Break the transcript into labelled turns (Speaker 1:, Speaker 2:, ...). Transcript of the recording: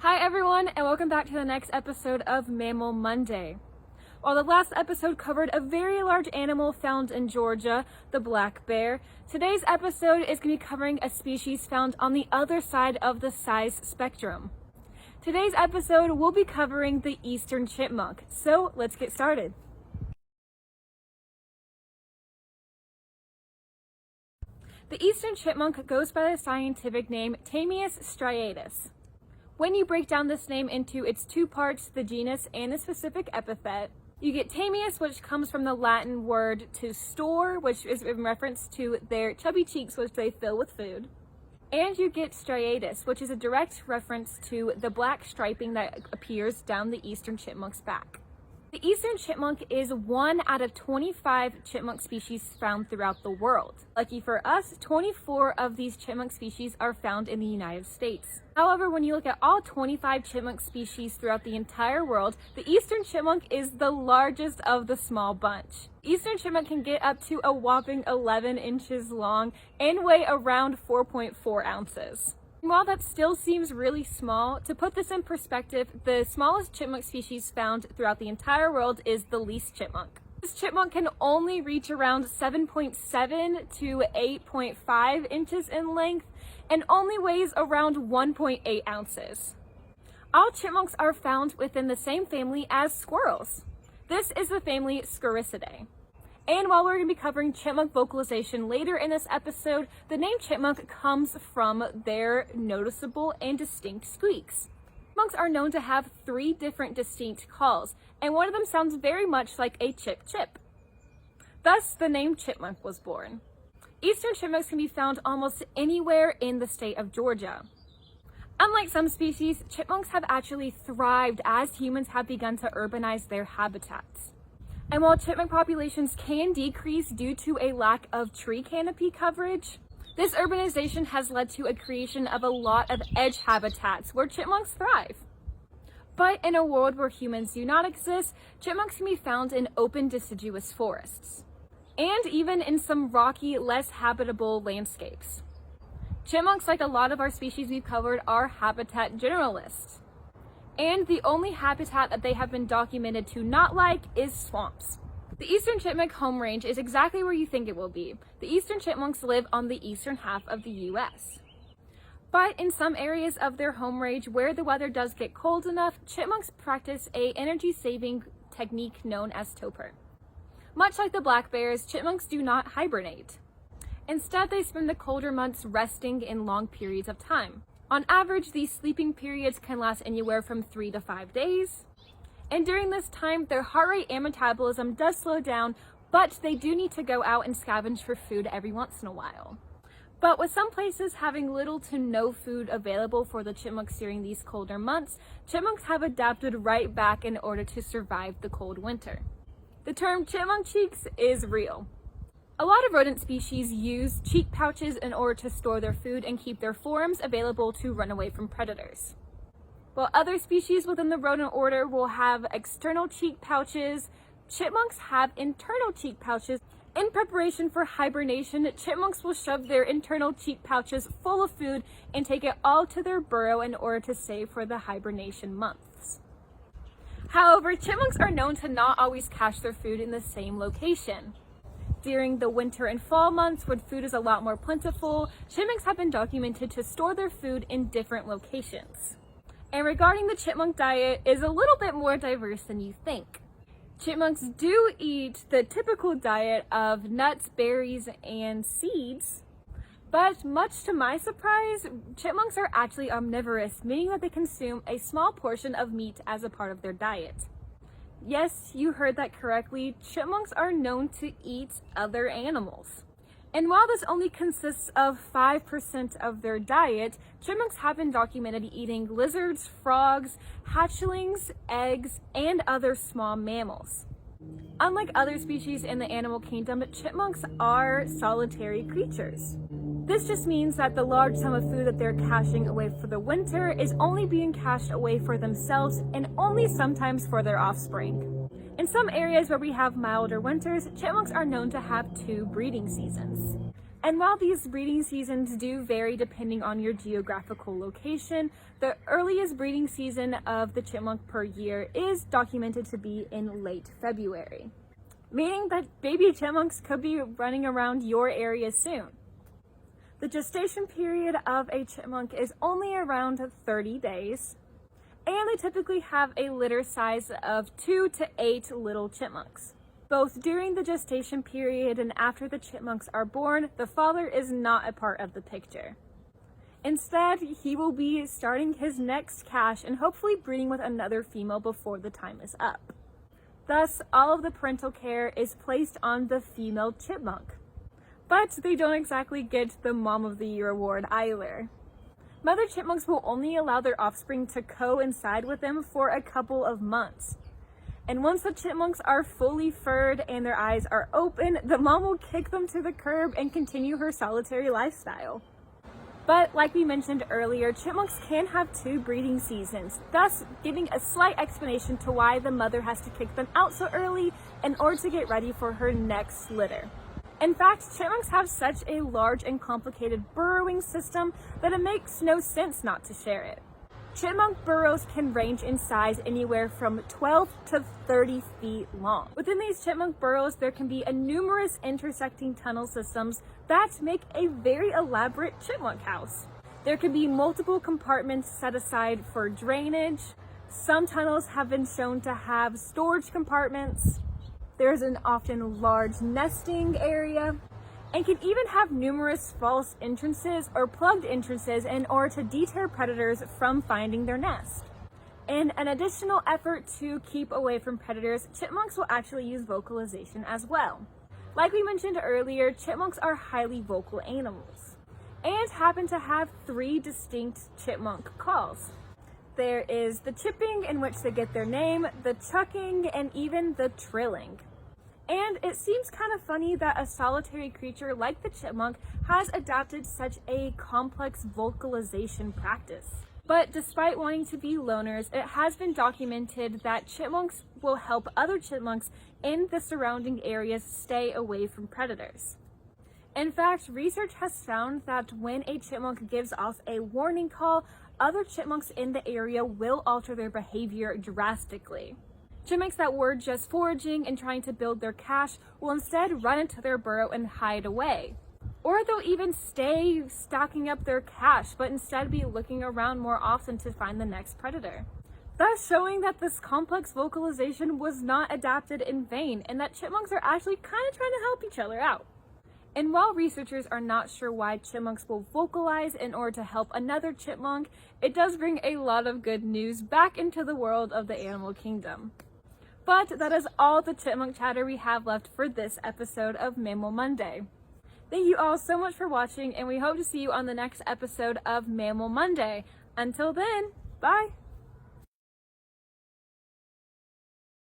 Speaker 1: Hi everyone, and welcome back to the next episode of Mammal Monday. While the last episode covered a very large animal found in Georgia, the black bear, today's episode is going to be covering a species found on the other side of the size spectrum. Today's episode will be covering the eastern chipmunk, so let's get started. The eastern chipmunk goes by the scientific name Tamias striatus. When you break down this name into its two parts, the genus and the specific epithet, you get Tamias, which comes from the Latin word to store, which is in reference to their chubby cheeks, which they fill with food. And you get striatus, which is a direct reference to the black striping that appears down the eastern chipmunk's back. The eastern chipmunk is one out of 25 chipmunk species found throughout the world. Lucky for us, 24 of these chipmunk species are found in the United States. However, when you look at all 25 chipmunk species throughout the entire world, the eastern chipmunk is the largest of the small bunch. Eastern chipmunk can get up to a whopping 11 inches long and weigh around 4.4 ounces. While that still seems really small, to put this in perspective, the smallest chipmunk species found throughout the entire world is the least chipmunk. This chipmunk can only reach around 7.7 to 8.5 inches in length and only weighs around 1.8 ounces. All chipmunks are found within the same family as squirrels. This is the family Sciuricidae. And while we're going to be covering chipmunk vocalization later in this episode, the name chipmunk comes from their noticeable and distinct squeaks. Chipmunks are known to have 3 different distinct calls, and one of them sounds very much like a chip chip. Thus, the name chipmunk was born. Eastern chipmunks can be found almost anywhere in the state of Georgia. Unlike some species, chipmunks have actually thrived as humans have begun to urbanize their habitats. And while chipmunk populations can decrease due to a lack of tree canopy coverage, this urbanization has led to a creation of a lot of edge habitats where chipmunks thrive. But in a world where humans do not exist, chipmunks can be found in open deciduous forests, and even in some rocky, less habitable landscapes. Chipmunks, like a lot of our species we've covered, are habitat generalists. And the only habitat that they have been documented to not like is swamps. The eastern chipmunk home range is exactly where you think it will be. The eastern chipmunks live on the eastern half of the US. But in some areas of their home range where the weather does get cold enough, chipmunks practice a energy-saving technique known as torpor. Much like the black bears, chipmunks do not hibernate. Instead, they spend the colder months resting in long periods of time. On average, these sleeping periods can last anywhere from 3 to 5 days. And during this time, their heart rate and metabolism does slow down, but they do need to go out and scavenge for food every once in a while. But with some places having little to no food available for the chipmunks during these colder months, chipmunks have adapted right back in order to survive the cold winter. The term chipmunk cheeks is real. A lot of rodent species use cheek pouches in order to store their food and keep their forearms available to run away from predators. While other species within the rodent order will have external cheek pouches, chipmunks have internal cheek pouches. In preparation for hibernation, chipmunks will shove their internal cheek pouches full of food and take it all to their burrow in order to save for the hibernation months. However, chipmunks are known to not always cache their food in the same location. During the winter and fall months, when food is a lot more plentiful, chipmunks have been documented to store their food in different locations. And regarding the chipmunk diet, is a little bit more diverse than you think. Chipmunks do eat the typical diet of nuts, berries, and seeds, but much to my surprise, chipmunks are actually omnivorous, meaning that they consume a small portion of meat as a part of their diet. Yes, you heard that correctly. Chipmunks are known to eat other animals. And while this only consists of 5% of their diet, chipmunks have been documented eating lizards, frogs, hatchlings, eggs, and other small mammals. Unlike other species in the animal kingdom, chipmunks are solitary creatures. This just means that the large sum of food that they're caching away for the winter is only being cached away for themselves and only sometimes for their offspring. In some areas where we have milder winters, chipmunks are known to have 2 breeding seasons. And while these breeding seasons do vary depending on your geographical location, the earliest breeding season of the chipmunk per year is documented to be in late February, meaning that baby chipmunks could be running around your area soon. The gestation period of a chipmunk is only around 30 days, and they typically have a litter size of 2 to 8 little chipmunks. Both during the gestation period and after the chipmunks are born, the father is not a part of the picture. Instead, he will be starting his next cache and hopefully breeding with another female before the time is up. Thus, all of the parental care is placed on the female chipmunk. But they don't exactly get the Mom of the Year award either. Mother chipmunks will only allow their offspring to coincide with them for a couple of months. And once the chipmunks are fully furred and their eyes are open, the mom will kick them to the curb and continue her solitary lifestyle. But like we mentioned earlier, chipmunks can have 2 breeding seasons, thus giving a slight explanation to why the mother has to kick them out so early in order to get ready for her next litter. In fact, chipmunks have such a large and complicated burrowing system that it makes no sense not to share it. Chipmunk burrows can range in size anywhere from 12 to 30 feet long. Within these chipmunk burrows, there can be numerous intersecting tunnel systems that make a very elaborate chipmunk house. There can be multiple compartments set aside for drainage. Some tunnels have been shown to have storage compartments. There's an often large nesting area, and can even have numerous false entrances or plugged entrances in order to deter predators from finding their nest. In an additional effort to keep away from predators, chipmunks will actually use vocalization as well. Like we mentioned earlier, chipmunks are highly vocal animals and happen to have 3 distinct chipmunk calls. There is the chipping, in which they get their name, the chucking, and even the trilling. And it seems kind of funny that a solitary creature like the chipmunk has adopted such a complex vocalization practice. But despite wanting to be loners, it has been documented that chipmunks will help other chipmunks in the surrounding areas stay away from predators. In fact, research has found that when a chipmunk gives off a warning call, other chipmunks in the area will alter their behavior drastically. Chipmunks that were just foraging and trying to build their cache will instead run into their burrow and hide away. Or they'll even stay stocking up their cache, but instead be looking around more often to find the next predator. Thus showing that this complex vocalization was not adapted in vain, and that chipmunks are actually kind of trying to help each other out. And while researchers are not sure why chipmunks will vocalize in order to help another chipmunk, it does bring a lot of good news back into the world of the animal kingdom. But that is all the chipmunk chatter we have left for this episode of Mammal Monday. Thank you all so much for watching, and we hope to see you on the next episode of Mammal Monday. Until then, bye!